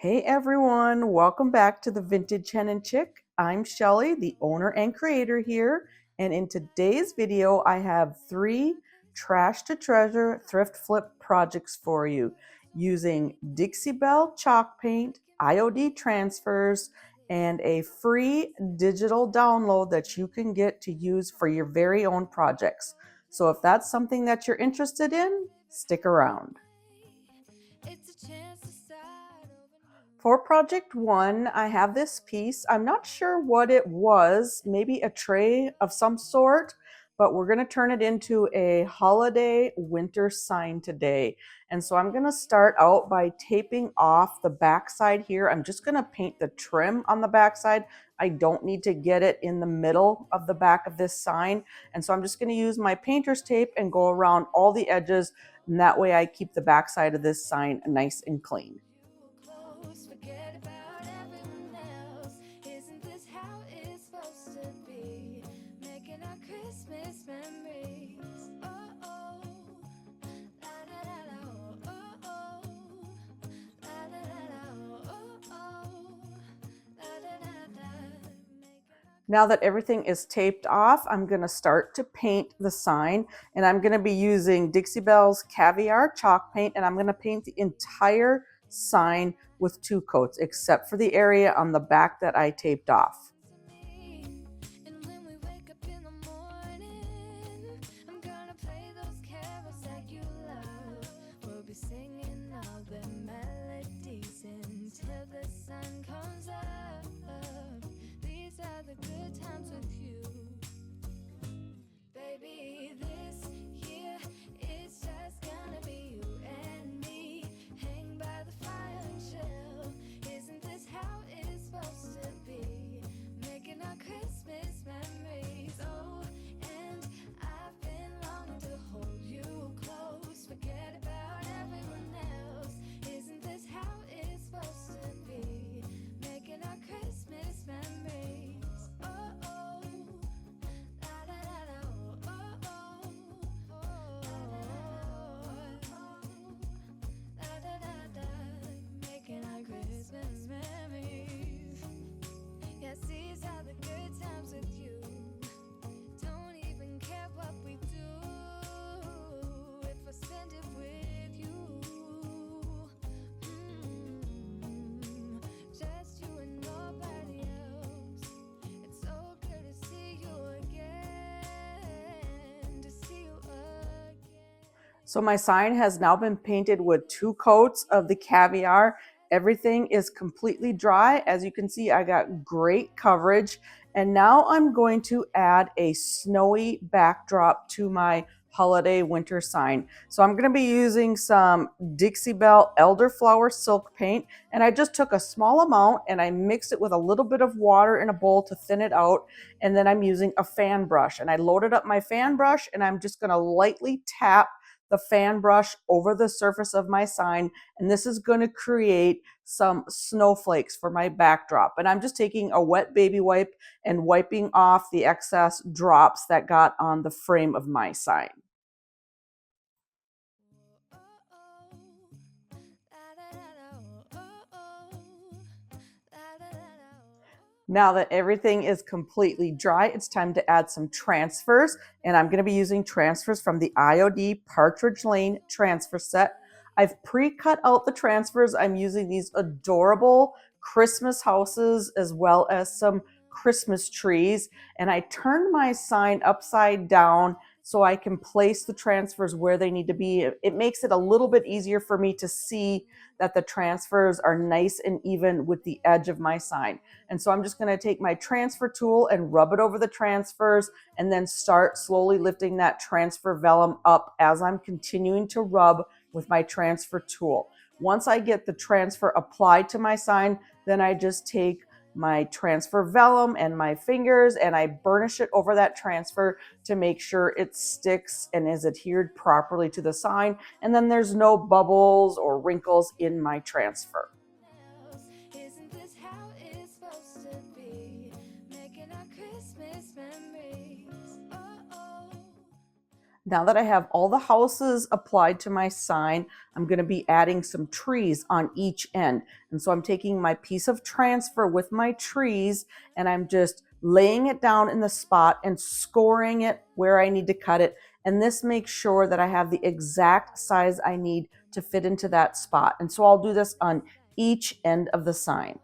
Hey everyone, welcome back to the Vintage Hen and Chick. I'm Shelly, the owner and creator here, and in today's video I have 3 trash to treasure thrift flip projects for you using Dixie Belle chalk paint, IOD transfers, and a free digital download that you can get to use for your very own projects. So if that's something that you're interested in, stick around. For project 1, I have this piece. I'm not sure what it was, maybe a tray of some sort, but we're going to turn it into a holiday winter sign today. And so I'm going to start out by taping off the back side here. I'm just going to paint the trim on the back side. I don't need to get it in the middle of the back of this sign. And so I'm just going to use my painter's tape and go around all the edges. And that way I keep the back side of this sign nice and clean. Now that everything is taped off, I'm going to start to paint the sign, and I'm going to be using Dixie Belle's Caviar chalk paint, and I'm going to paint the entire sign with 2 coats, except for the area on the back that I taped off. So my sign has now been painted with 2 coats of the Caviar. Everything is completely dry. As you can see, I got great coverage. And now I'm going to add a snowy backdrop to my holiday winter sign. So I'm going to be using some Dixie Belle elderflower silk paint, and I just took a small amount and I mixed it with a little bit of water in a bowl to thin it out, and then I'm using a fan brush, and I loaded up my fan brush, and I'm just going to lightly tap the fan brush over the surface of my sign, and this is going to create some snowflakes for my backdrop. And I'm just taking a wet baby wipe and wiping off the excess drops that got on the frame of my sign. Now that everything is completely dry, it's time to add some transfers, and I'm going to be using transfers from the IOD Partridge Lane transfer set. I've pre-cut out the transfers. I'm using these adorable Christmas houses as well as some Christmas trees, and I turned my sign upside down so I can place the transfers where they need to be. It makes it a little bit easier for me to see that the transfers are nice and even with the edge of my sign. And so I'm just going to take my transfer tool and rub it over the transfers, and then start slowly lifting that transfer vellum up as I'm continuing to rub with my transfer tool. Once I get the transfer applied to my sign, then I just take my transfer vellum and my fingers and I burnish it over that transfer to make sure it sticks and is adhered properly to the sign, and then there's no bubbles or wrinkles in my transfer. Now that I have all the houses applied to my sign, I'm going to be adding some trees on each end. And so I'm taking my piece of transfer with my trees and I'm just laying it down in the spot and scoring it where I need to cut it. And this makes sure that I have the exact size I need to fit into that spot. And so I'll do this on each end of the sign.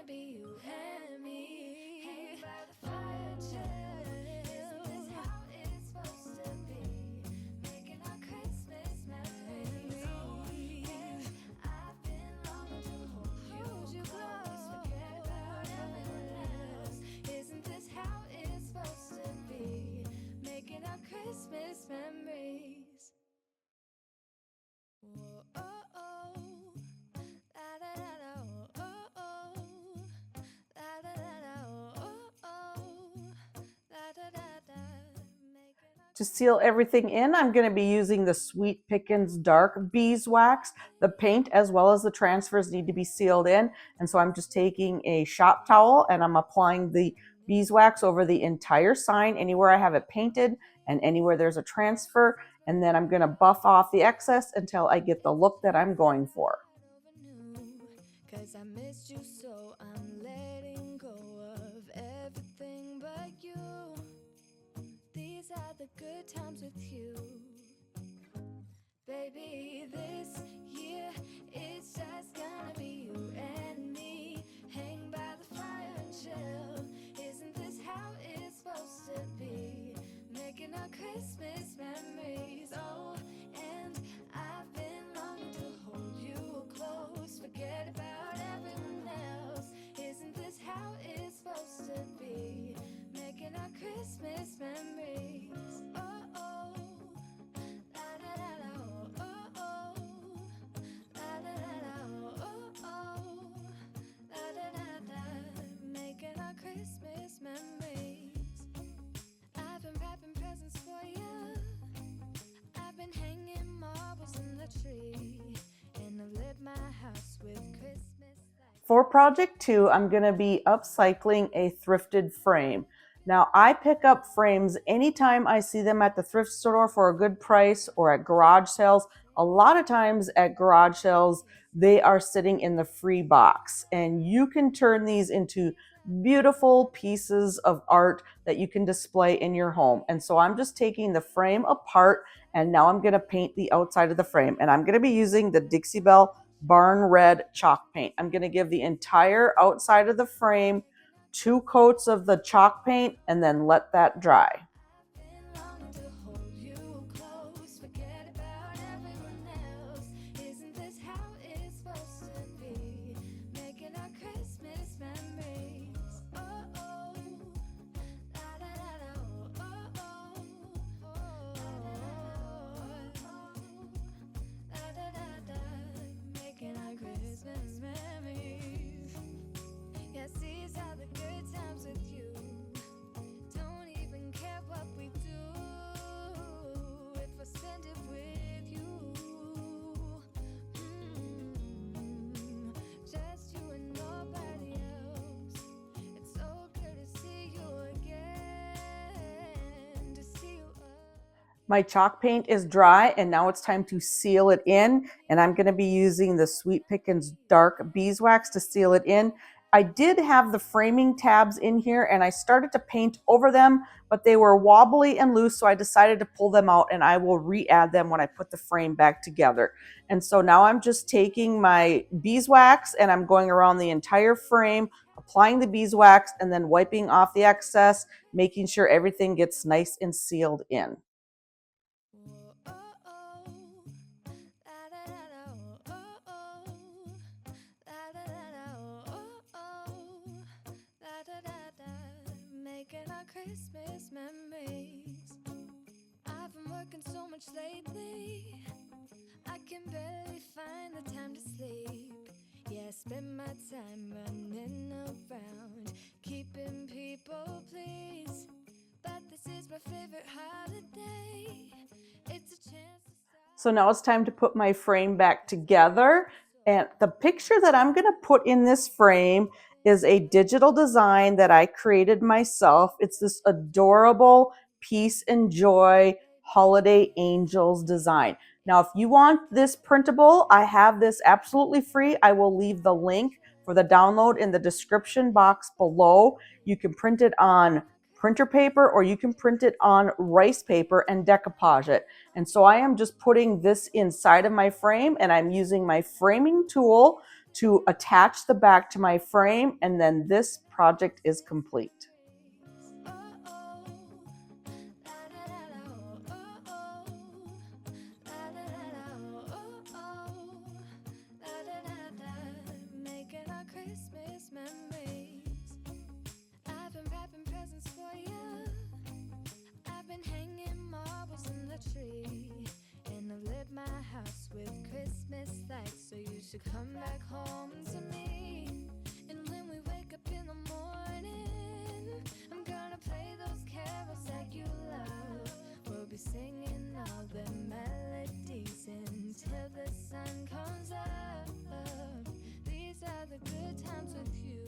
Be you and me, hang by the fire chill. Isn't this how it's supposed to be? Making our Christmas memories. And I've been longing to hold you close. Forget about everyone else. Isn't this how it's supposed to be? Making our Christmas memories. Whoa, oh, oh. La, da, da, da, oh, oh, oh. To seal everything in, I'm going to be using the Sweet Pickins Dark Beeswax. The paint as well as the transfers need to be sealed in. And so I'm just taking a shop towel and I'm applying the beeswax over the entire sign, anywhere I have it painted and anywhere there's a transfer. And then I'm going to buff off the excess until I get the look that I'm going for. 'Cause I missed you, so I'm letting go of everything but you. These are the good times with you. Baby, this year it's just gonna be you and me. Hang by the fire and chill. Isn't this how it's supposed to be? Making our Christmas memories. Oh, and I've been longing to hold you close. Forget about everyone else. Isn't this how it's supposed to be? Making our Christmas memories. Oh, oh. La, da, da, da, oh, oh, oh. La, da, da, da, oh, oh, oh. La, da, da, da. Making our Christmas memories. I've been wrapping presents for you. I've been hanging marbles in the tree. And I've lit my house with Christmas lights. For project 2, I'm going to be upcycling a thrifted frame. Now, I pick up frames anytime I see them at the thrift store for a good price or at garage sales. A lot of times at garage sales, they are sitting in the free box, and you can turn these into beautiful pieces of art that you can display in your home. And so I'm just taking the frame apart, and now I'm going to paint the outside of the frame. And I'm going to be using the Dixie Belle Barn Red chalk paint. I'm going to give the entire outside of the frame 2 coats of the chalk paint and then let that dry. These are the good times with you. Don't even care My chalk paint is dry and now it's time to seal it in, and I'm going to be using the Sweet Pickins Dark Beeswax to seal it in. I did have the framing tabs in here and I started to paint over them, but they were wobbly and loose, so I decided to pull them out and I will re-add them when I put the frame back together. And so now I'm just taking my beeswax and I'm going around the entire frame, applying the beeswax and then wiping off the excess, making sure everything gets nice and sealed in. Making our Christmas memories. I've been working so much lately, I can barely find the time to sleep. Yeah, I spend my time running around, keeping people pleased. But this is my favorite holiday. It's a chance to start. So now it's time to put my frame back together. And the picture that I'm going to put in this frame is a digital design that I created myself. It's this adorable peace and joy holiday angels design. Now, if you want this printable, I have this absolutely free. I will leave the link for the download in the description box below. You can print it on printer paper or you can print it on rice paper and decoupage it. And so I am just putting this inside of my frame and I'm using my framing tool to attach the back to my frame, and then this project is complete. Making our Christmas memories. I've been wrapping presents for you. I've been hanging marbles in the tree, and I've lit my house with Christmas lights. So you should come back home to me. And when we wake up in the morning, I'm gonna play those carols that you love. We'll be singing all the melodies until the sun comes up. These are the good times with you.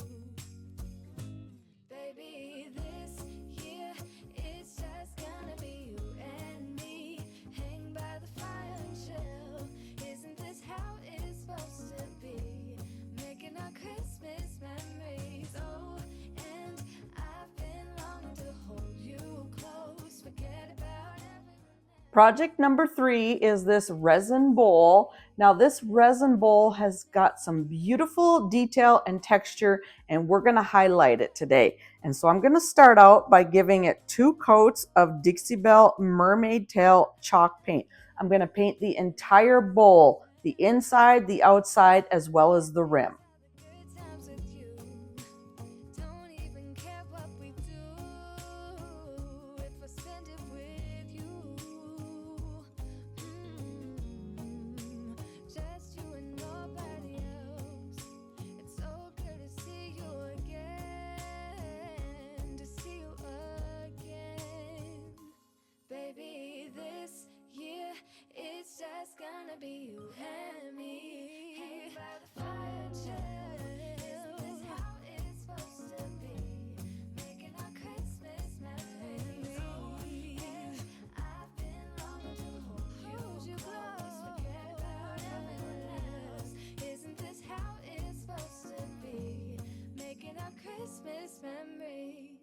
Baby, this year it's just gonna be you and me. Hang by the fire and chill. Isn't this how it's supposed to be? Making our Christmas memories. Oh, and I've been longing to hold you close. Forget about everyone else. Project number 3 is this resin bowl. Now this resin bowl has got some beautiful detail and texture, and we're going to highlight it today. And so I'm going to start out by giving it 2 coats of Dixie Belle Mermaid Tail chalk paint. I'm going to paint the entire bowl, the inside, the outside, as well as the rim. Good times with you. Don't even care what we do if I spend it with you. Just you and nobody else. It's so good to see you again. To see you again. Baby, this year it's just gonna be you and me. Hang by the fire, chill. Isn't this how it's supposed to be? Making our Christmas memories. And I've been longing to hold you close. Forget about everyone else. Isn't this how it's supposed to be? Making our Christmas memories.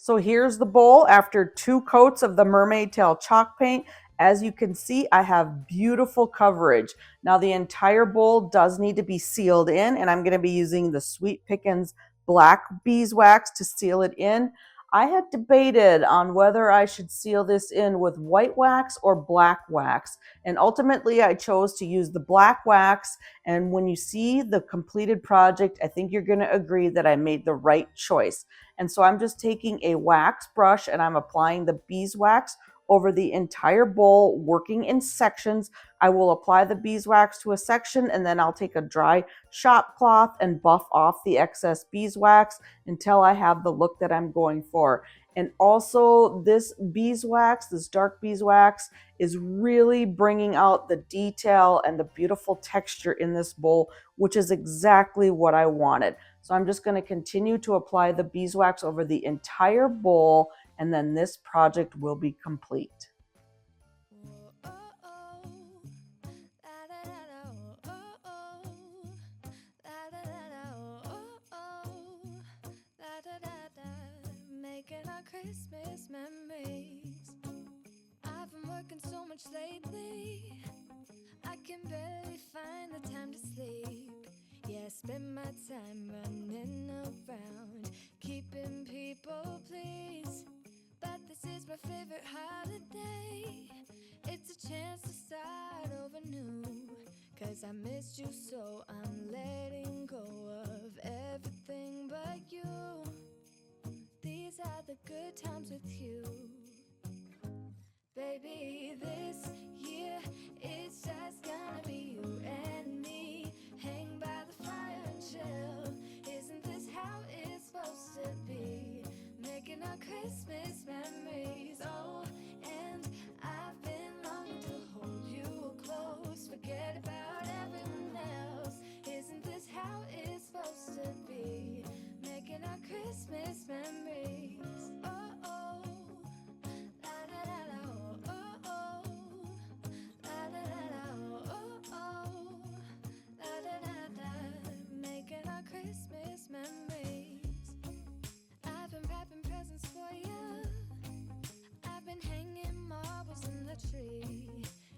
So here's the bowl after 2 coats of the Mermaid Tail chalk paint. As you can see, I have beautiful coverage. Now the entire bowl does need to be sealed in, and I'm going to be using the Sweet Pickins black beeswax to seal it in. I had debated on whether I should seal this in with white wax or black wax, and ultimately I chose to use the black wax. And when you see the completed project, I think you're going to agree that I made the right choice. And so I'm just taking a wax brush and I'm applying the beeswax over the entire bowl, working in sections. I will apply the beeswax to a section, and then I'll take a dry shop cloth and buff off the excess beeswax until I have the look that I'm going for. And also this beeswax, this dark beeswax, is really bringing out the detail and the beautiful texture in this bowl, which is exactly what I wanted. So I'm just going to continue to apply the beeswax over the entire bowl, and then this project will be complete. Making our Christmas memories. I've been working so much lately, I can barely find the time to sleep. Yeah, I spend my time running around, keeping people pleased. But this is my favorite holiday. It's a chance to start over new, 'cause I missed you, so I'm letting go of everything but you. These are the good times with you. Baby, this year it's just gonna be you and me. Hang by the fire and chill. Isn't this how it's supposed to be? Making our Christmas memories. Oh, and I've been longing to hold you close. Forget about everyone else. Isn't this how it's supposed to be? Making our Christmas memories. Oh, oh. La da da da, oh, oh. La da da da, oh, oh. La da da da. Making our Christmas memories. I've been wrapping presents for you. I've been hanging marbles in the tree.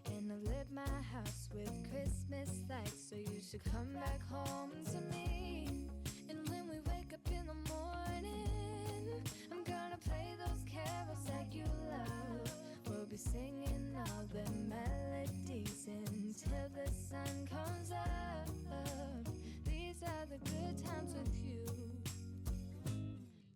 And I've lit my house with Christmas lights, so you should come back home to me. And when we wake up in the morning, I'm gonna play those carols that you love. We'll be singing all the melodies until the sun comes up. These are the good times with you.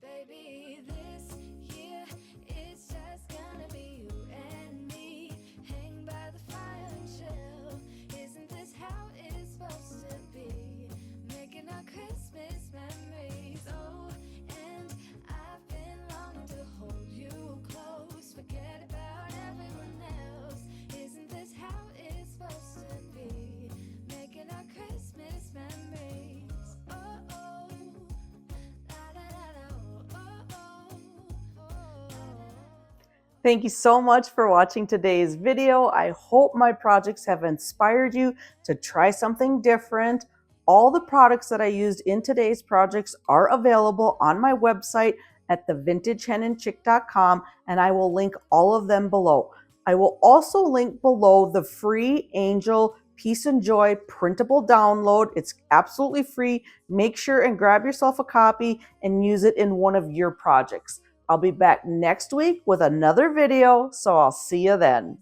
Baby, this year it's just gonna be you and me. Hang by the fire and chill. Isn't this how it's supposed to be? Making our Christmas memories. Oh, and I've been longing to hold you close. Forget about everyone else. Isn't this how it's supposed to be? Making our Christmas memories. Oh, oh. La da da da, oh, oh. Oh. Thank you so much for watching today's video. I hope my projects have inspired you to try something different. All the products that I used in today's projects are available on my website at thevintagehenandchick.com, and I will link all of them below. I will also link below the free Angel Peace and Joy printable download. It's absolutely free. Make sure and grab yourself a copy and use it in one of your projects. I'll be back next week with another video, so I'll see you then.